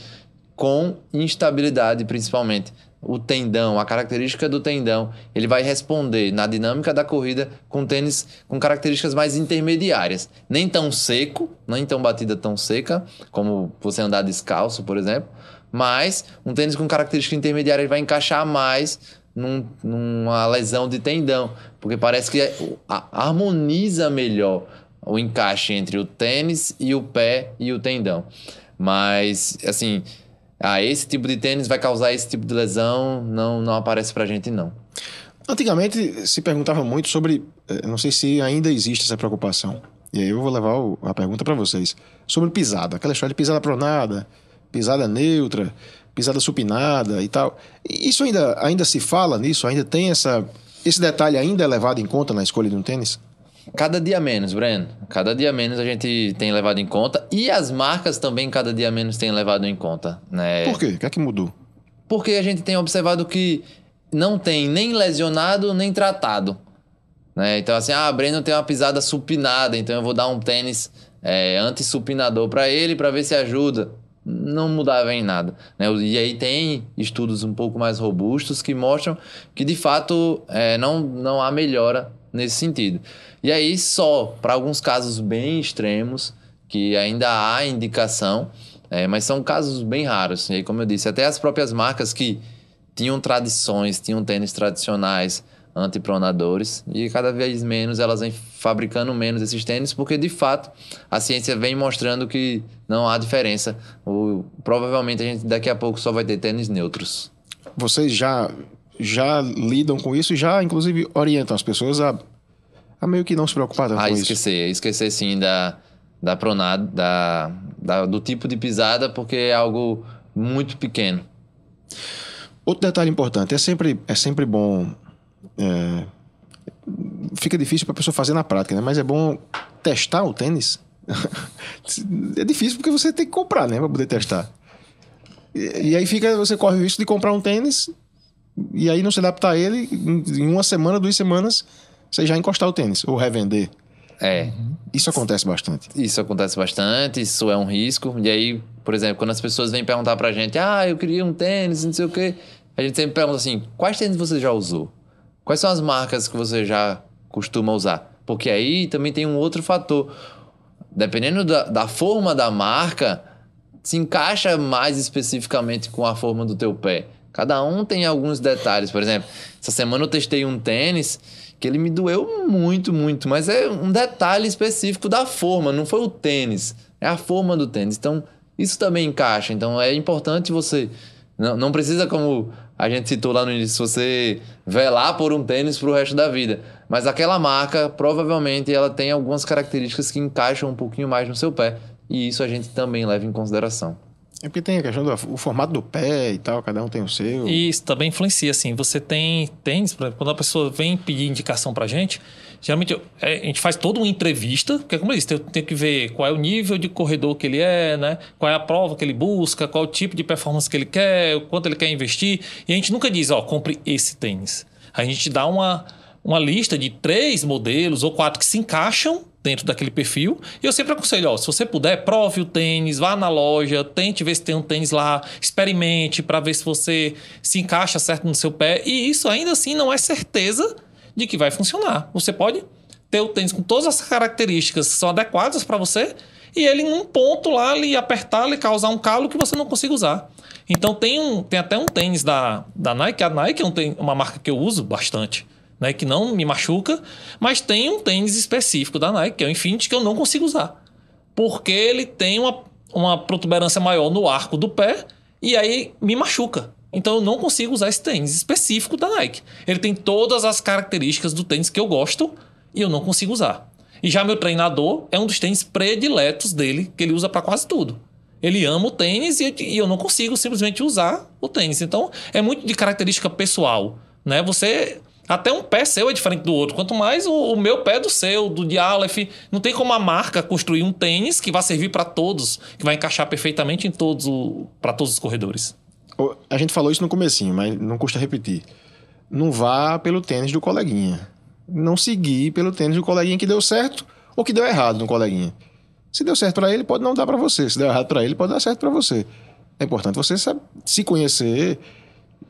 com instabilidade principalmente. O tendão, a característica do tendão, ele vai responder na dinâmica da corrida com tênis com características mais intermediárias. Nem tão seco, nem tão batida tão seca, como você andar descalço, por exemplo, mas um tênis com característica intermediária ele vai encaixar mais numa lesão de tendão, porque parece que harmoniza melhor o encaixe entre o tênis e o pé e o tendão. Mas, assim... esse tipo de tênis vai causar esse tipo de lesão, não aparece pra gente, não. Antigamente se perguntava muito sobre, não sei se ainda existe essa preocupação, e aí eu vou levar a pergunta para vocês, sobre pisada, aquela história de pisada pronada, pisada neutra, pisada supinada e tal. Isso ainda se fala nisso? Ainda tem esse detalhe ainda é levado em conta na escolha de um tênis? Cada dia menos, Breno. Cada dia menos a gente tem levado em conta. E as marcas também cada dia menos têm levado em conta, né? Por quê? O que é que mudou? Porque a gente tem observado que não tem nem lesionado, nem tratado. Né? Então, assim, Breno tem uma pisada supinada, então eu vou dar um tênis anti-supinador para ele, para ver se ajuda. Não mudava em nada. Né? E aí tem estudos um pouco mais robustos que mostram que, de fato, não há melhora nesse sentido. E aí só para alguns casos bem extremos, que ainda há indicação, mas são casos bem raros. E aí, como eu disse, até as próprias marcas que tinham tradições, tinham tênis tradicionais antipronadores, e cada vez menos elas vêm fabricando menos esses tênis, porque de fato a ciência vem mostrando que não há diferença. Provavelmente a gente daqui a pouco só vai ter tênis neutros. Vocês já lidam com isso e já inclusive orientam as pessoas a meio que não se preocupar com isso? Esquecer sim da pronada, do tipo de pisada, porque é algo muito pequeno. Outro detalhe importante, é sempre bom... fica difícil para a pessoa fazer na prática, né? Mas é bom testar o tênis. É difícil porque você tem que comprar, né? Para poder testar. E aí você corre o risco de comprar um tênis e aí não se adaptar a ele, em uma semana, 2 semanas, você já encostar o tênis ou revender. Isso acontece bastante. Isso é um risco. E aí, por exemplo, quando as pessoas vêm perguntar pra gente, eu queria um tênis, não sei o quê, a gente sempre pergunta assim, quais tênis você já usou? Quais são as marcas que você já costuma usar? Porque aí também tem um outro fator. Dependendo da forma da marca, se encaixa mais especificamente com a forma do teu pé. Cada um tem alguns detalhes. Por exemplo, essa semana eu testei um tênis que ele me doeu muito, muito. Mas é um detalhe específico da forma, não foi o tênis. É a forma do tênis. Então, isso também encaixa. Então, é importante você... Não precisa, como a gente citou lá no início, você velar por um tênis pro resto da vida. Mas aquela marca, provavelmente, ela tem algumas características que encaixam um pouquinho mais no seu pé. E isso a gente também leva em consideração. É porque tem a questão do formato do pé e tal, cada um tem o seu. E isso também influencia, assim. Você tem tênis, por exemplo, quando a pessoa vem pedir indicação pra gente, Geralmente a gente faz toda uma entrevista, porque como eu disse, tem que ver qual é o nível de corredor que ele é, né? Qual é a prova que ele busca, qual é o tipo de performance que ele quer, quanto ele quer investir. E a gente nunca diz, compre esse tênis. A gente dá uma lista de 3 modelos ou 4 que se encaixam dentro daquele perfil. E eu sempre aconselho, se você puder, prove o tênis, vá na loja, tente ver se tem um tênis lá, experimente para ver se você se encaixa certo no seu pé. E isso ainda assim não é certeza de que vai funcionar. Você pode ter o tênis com todas as características que são adequadas para você e ele num ponto lá lhe apertar, lhe causar um calo que você não consiga usar. Então tem até um tênis da Nike. A Nike é uma marca que eu uso bastante, né, que não me machuca, mas tem um tênis específico da Nike, que é o Infinity, que eu não consigo usar. Porque ele tem uma protuberância maior no arco do pé e aí me machuca. Então eu não consigo usar esse tênis específico da Nike. Ele tem todas as características do tênis que eu gosto e eu não consigo usar. E já meu treinador é um dos tênis prediletos dele, que ele usa para quase tudo. Ele ama o tênis e eu não consigo simplesmente usar o tênis. Então é muito de característica pessoal, né? Até um pé seu é diferente do outro. Quanto mais o meu pé do seu, do de Aleph. Não tem como a marca construir um tênis que vai servir para todos, que vai encaixar perfeitamente para todos os corredores. A gente falou isso no comecinho, mas não custa repetir. Não vá pelo tênis do coleguinha. Não seguir pelo tênis do coleguinha que deu certo ou que deu errado no coleguinha. Se deu certo para ele, pode não dar para você. Se deu errado para ele, pode dar certo para você. É importante você se conhecer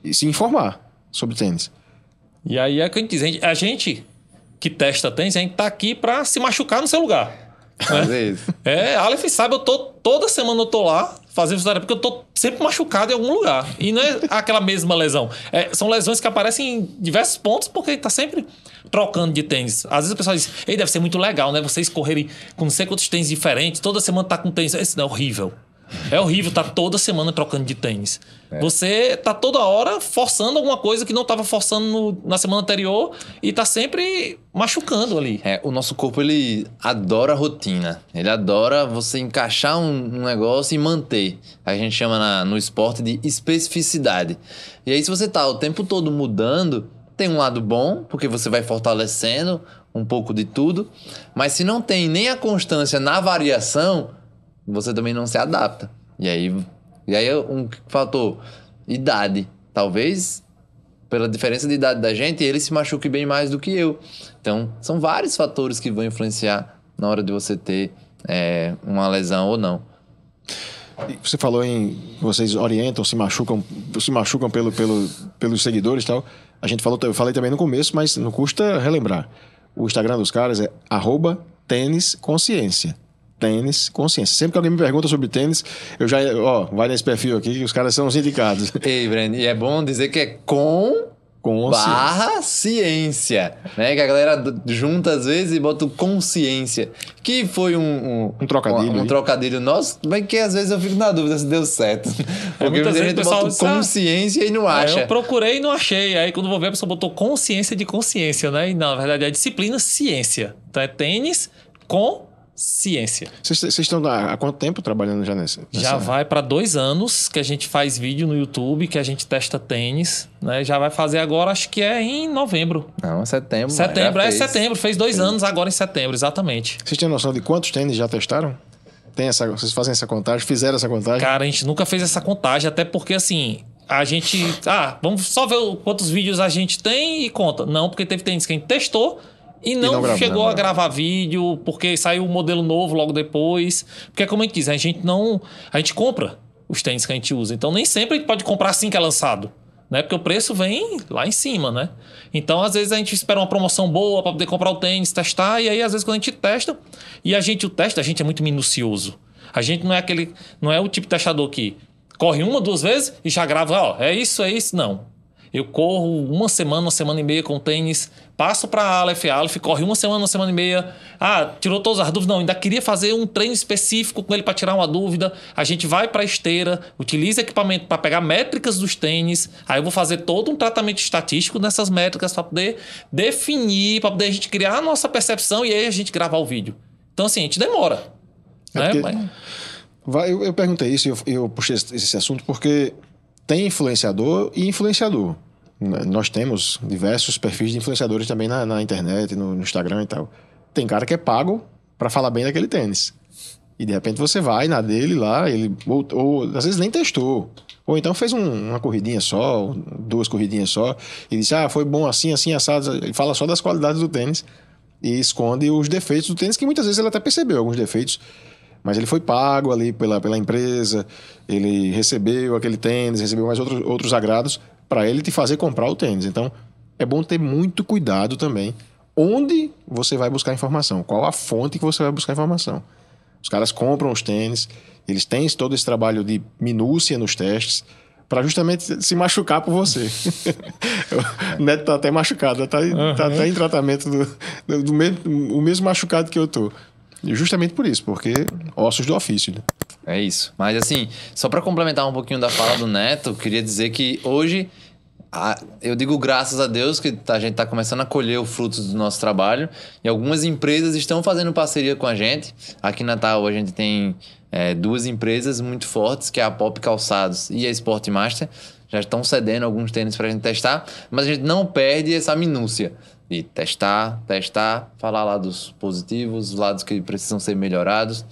e se informar sobre tênis. E aí é que a gente diz, a gente que testa tênis, a gente tá aqui pra se machucar no seu lugar. Né? Aleph sabe, toda semana eu tô lá fazendo fisioterapia, porque eu tô sempre machucado em algum lugar. E não é aquela mesma lesão. São lesões que aparecem em diversos pontos, porque ele tá sempre trocando de tênis. Às vezes a pessoa diz, deve ser muito legal, né? Vocês correrem com não sei quantos tênis diferentes, toda semana tá com tênis. Isso não é horrível. É horrível estar toda semana trocando de tênis. Você tá toda hora forçando alguma coisa que não estava forçando na semana anterior e tá sempre machucando ali. O nosso corpo, ele adora rotina. Ele adora você encaixar um negócio e manter. A gente chama no esporte de especificidade. E aí, se você tá o tempo todo mudando, tem um lado bom, porque você vai fortalecendo um pouco de tudo. Mas se não tem nem a constância na variação, você também não se adapta. E aí um fator, idade. Talvez, pela diferença de idade da gente, ele se machuque bem mais do que eu. Então, são vários fatores que vão influenciar na hora de você ter uma lesão ou não. Você falou em... Vocês orientam, se machucam pelos seguidores e tal. Eu falei também no começo, mas não custa relembrar. O Instagram dos caras é @tênisconsciência. Tênis consciência. Sempre que alguém me pergunta sobre tênis, eu já... vai nesse perfil aqui, que os caras são os indicados. Ei, Breno, e é bom dizer que é /ciência, né? Que a galera junta às vezes e bota o consciência. Que foi um trocadilho. Um trocadilho nosso, mas que às vezes eu fico na dúvida se deu certo. Porque muitas vezes a gente bota consciência e não acha. Eu procurei e não achei. Aí quando vou ver, a pessoa botou consciência de consciência, né? E não, na verdade é disciplina ciência. Então é tênis com ciência. Vocês estão há quanto tempo trabalhando já nessa? Já vai para 2 anos que a gente faz vídeo no YouTube, que a gente testa tênis, né? Já vai fazer agora, acho que é em novembro. Não, setembro. Setembro. Fez 2 anos agora em setembro, exatamente. Vocês têm noção de quantos tênis já testaram? Vocês fazem essa contagem? Fizeram essa contagem? Cara, a gente nunca fez essa contagem, até porque assim... A gente... vamos só ver quantos vídeos a gente tem e conta. Não, porque teve tênis que a gente testou e não chegou a gravar vídeo, porque saiu um modelo novo logo depois. Porque como a gente diz, a gente compra os tênis que a gente usa. Então nem sempre a gente pode comprar assim que é lançado, né? Porque o preço vem lá em cima, né? Então às vezes a gente espera uma promoção boa para poder comprar o tênis, testar. E aí às vezes quando a gente testa, a gente é muito minucioso. A gente não é o tipo de testador que corre 1, 2 vezes e já grava, é isso, não. Eu corro uma semana e meia com tênis, passo para Aleph, corre uma semana e meia. Tirou todas as dúvidas? Não, ainda queria fazer um treino específico com ele para tirar uma dúvida. A gente vai para a esteira, utiliza equipamento para pegar métricas dos tênis. Aí eu vou fazer todo um tratamento estatístico nessas métricas para poder definir, para poder a gente criar a nossa percepção e aí a gente gravar o vídeo. Então assim, a gente demora. Eu perguntei isso e eu puxei esse assunto porque tem influenciador e influenciador. Nós temos diversos perfis de influenciadores também na internet, no Instagram e tal. Tem cara que é pago para falar bem daquele tênis. E de repente você vai na dele lá, ele ou às vezes nem testou. Ou então fez uma corridinha só, 2 corridinhas só, e disse, foi bom assim, assim, assado. Ele fala só das qualidades do tênis e esconde os defeitos do tênis, que muitas vezes ele até percebeu alguns defeitos, mas ele foi pago ali pela empresa, ele recebeu aquele tênis, recebeu mais outros agrados para ele te fazer comprar o tênis. Então, é bom ter muito cuidado também onde você vai buscar informação, qual a fonte que você vai buscar informação. Os caras compram os tênis, eles têm todo esse trabalho de minúcia nos testes para justamente se machucar por você. O Neto tá até machucado, tá até em tratamento o mesmo machucado que eu tô. E justamente por isso, porque ossos do ofício. Né? É isso. Mas assim, só para complementar um pouquinho da fala do Neto, queria dizer que hoje, eu digo graças a Deus que a gente está começando a colher os frutos do nosso trabalho e algumas empresas estão fazendo parceria com a gente. Aqui em Natal a gente tem 2 empresas muito fortes, que é a Pop Calçados e a Sport Master. Já estão cedendo alguns tênis para a gente testar, mas a gente não perde essa minúcia de testar, falar lados positivos, lados que precisam ser melhorados.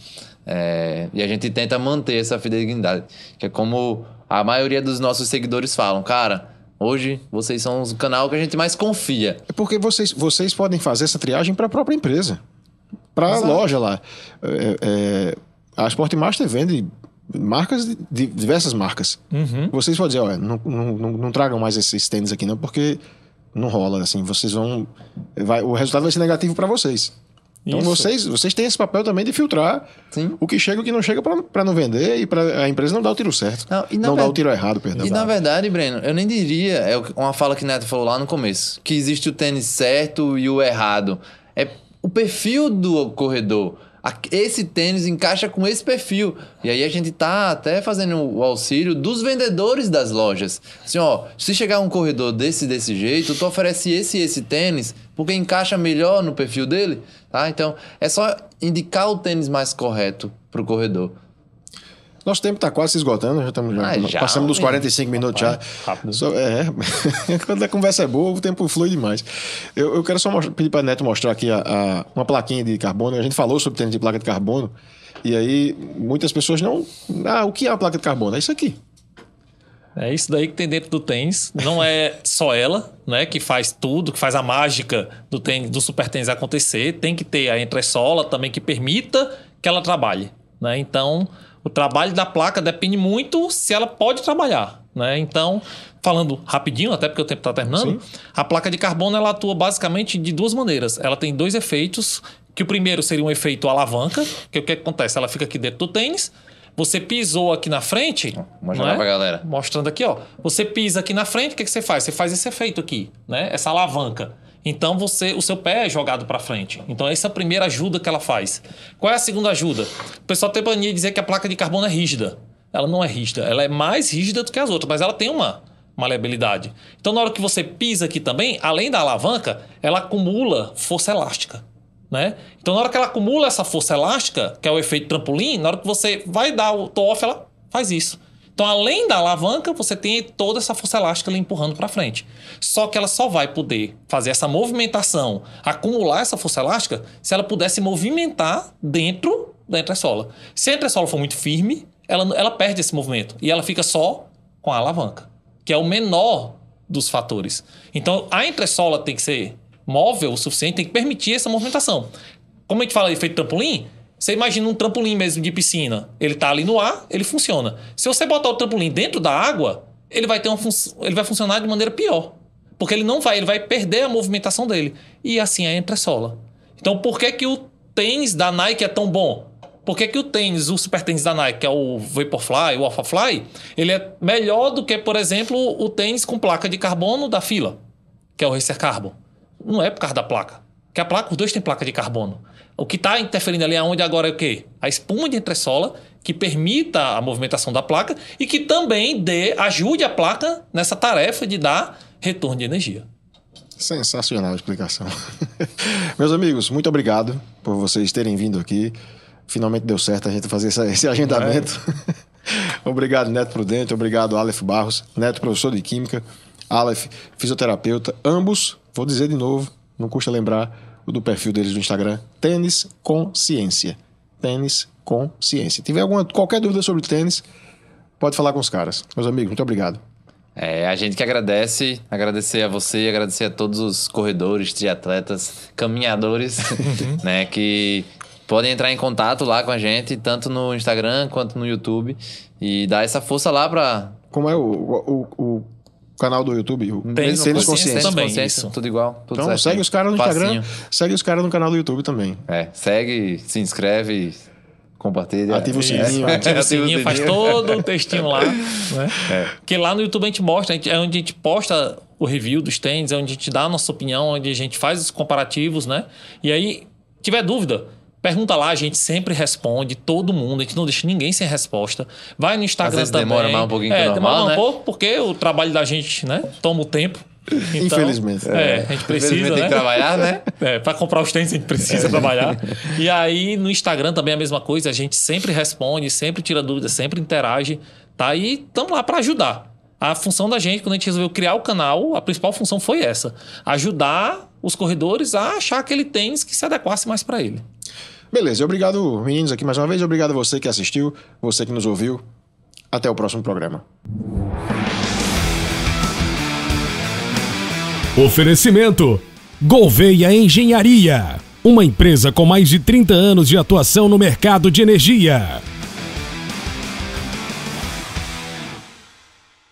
E a gente tenta manter essa fidelidade, que é como a maioria dos nossos seguidores falam, cara, hoje vocês são o canal que a gente mais confia. É porque vocês podem fazer essa triagem para a própria empresa, para a loja lá. A Sportmaster vende marcas, diversas marcas. Uhum. Vocês podem dizer, não tragam mais esses tênis aqui não, porque não rola, assim, vocês vão... o resultado vai ser negativo para vocês. Então vocês têm esse papel também de filtrar o que chega e o que não chega para não vender e para a empresa não dar o tiro certo. Não dar o tiro errado, perdão. E na verdade, Breno, eu nem diria, é uma fala que o Neto falou lá no começo, que existe o tênis certo e o errado. É o perfil do corredor. Esse tênis encaixa com esse perfil. E aí a gente tá até fazendo o auxílio dos vendedores das lojas. Assim, se chegar um corredor desse jeito, tu oferece esse tênis, porque encaixa melhor no perfil dele, tá? Então, é só indicar o tênis mais correto pro corredor. Nosso tempo está quase se esgotando, já passamos dos 45 minutos já. Rápido. Quando a conversa é boa, o tempo flui demais. Eu quero só pedir para o Neto mostrar aqui uma plaquinha de carbono. A gente falou sobre tênis de placa de carbono, e aí muitas pessoas não... o que é a placa de carbono? É isso aqui. É isso daí que tem dentro do tênis. Não é só ela, né, que faz tudo, que faz a mágica do tênis, do super tênis acontecer. Tem que ter a entressola também que permita que ela trabalhe, né? Então... o trabalho da placa depende muito se ela pode trabalhar, né? Então, falando rapidinho, até porque o tempo está terminando, a placa de carbono ela atua basicamente de 2 maneiras. Ela tem 2 efeitos, que o primeiro seria um efeito alavanca, que o que acontece? Ela fica aqui dentro do tênis, você pisou aqui na frente... Mostra pra galera. Mostrando aqui, Você pisa aqui na frente, o que você faz? Você faz esse efeito aqui, né? Essa alavanca. Então, o seu pé é jogado para frente. Então, essa é a primeira ajuda que ela faz. Qual é a segunda ajuda? O pessoal tem mania de dizer que a placa de carbono é rígida. Ela não é rígida. Ela é mais rígida do que as outras, mas ela tem uma maleabilidade. Então, na hora que você pisa aqui também, além da alavanca, ela acumula força elástica, né? Então, na hora que ela acumula essa força elástica, que é o efeito trampolim, na hora que você vai dar o toe-off, ela faz isso. Então, além da alavanca, você tem toda essa força elástica ali empurrando para frente. Só que ela só vai poder fazer essa movimentação, acumular essa força elástica, se ela pudesse movimentar dentro da entressola. Se a entressola for muito firme, ela perde esse movimento e ela fica só com a alavanca, que é o menor dos fatores. Então, a entressola tem que ser móvel o suficiente, tem que permitir essa movimentação. Como a gente fala de efeito trampolim, você imagina um trampolim mesmo de piscina. Ele está ali no ar, ele funciona. Se você botar o trampolim dentro da água, ele vai funcionar de maneira pior. Porque ele vai perder a movimentação dele. E assim é a entressola. Então, por que o tênis da Nike é tão bom? Por que o super tênis da Nike, que é o Vaporfly, o Alphafly, ele é melhor do que, por exemplo, o tênis com placa de carbono da Fila, que é o Racer Carbon? Não é por causa da placa. Porque a placa, os dois têm placa de carbono. O que está interferindo ali aonde agora é o quê? A espuma de entressola que permita a movimentação da placa e que também ajude a placa nessa tarefa de dar retorno de energia. Sensacional a explicação. Meus amigos, muito obrigado por vocês terem vindo aqui. Finalmente deu certo a gente fazer esse agendamento. Obrigado, Neto Prudente. Obrigado, Aleph Barros. Neto, professor de Química. Aleph, fisioterapeuta. Ambos, vou dizer de novo, não custa lembrar o do perfil deles no Instagram, Tênis com Ciência. Tênis com Ciência. Se tiver qualquer dúvida sobre tênis, pode falar com os caras. Meus amigos, muito obrigado. A gente que agradece, agradecer a você, agradecer a todos os corredores, triatletas, caminhadores, né, que podem entrar em contato lá com a gente, tanto no Instagram quanto no YouTube, e dar essa força lá pra... Como é o canal do YouTube? Tênis Consciência também, isso. Tudo igual. Tudo Então certinho. segue os caras no Instagram, Facinho. segue os caras no canal do YouTube também. Segue, se inscreve, compartilha. Ativa o sininho. Ativa o sininho, faz todo o textinho lá, né? Porque lá no YouTube a gente mostra, é onde a gente posta o review dos tênis, é onde a gente dá a nossa opinião, onde a gente faz os comparativos, né? E aí, tiver dúvida, pergunta lá, a gente sempre responde, todo mundo, a gente não deixa ninguém sem resposta. Vai no Instagram Às vezes também. demora mais um pouquinho que o normal, demora né? um pouco, porque o trabalho da gente, né, toma o tempo. Então, Infelizmente. a gente precisa, Infelizmente né? tem que trabalhar, né? Para comprar os tênis a gente precisa trabalhar. E aí no Instagram também é a mesma coisa, a gente sempre responde, sempre tira dúvidas, sempre interage, tá? E estamos lá para ajudar. A função da gente, quando a gente resolveu criar o canal, a principal função foi essa: ajudar os corredores a achar aquele tênis que se adequasse mais para ele. Beleza, obrigado, meninos, aqui mais uma vez. Obrigado a você que assistiu, você que nos ouviu. Até o próximo programa. Oferecimento: Gouveia Engenharia, uma empresa com mais de 30 anos de atuação no mercado de energia.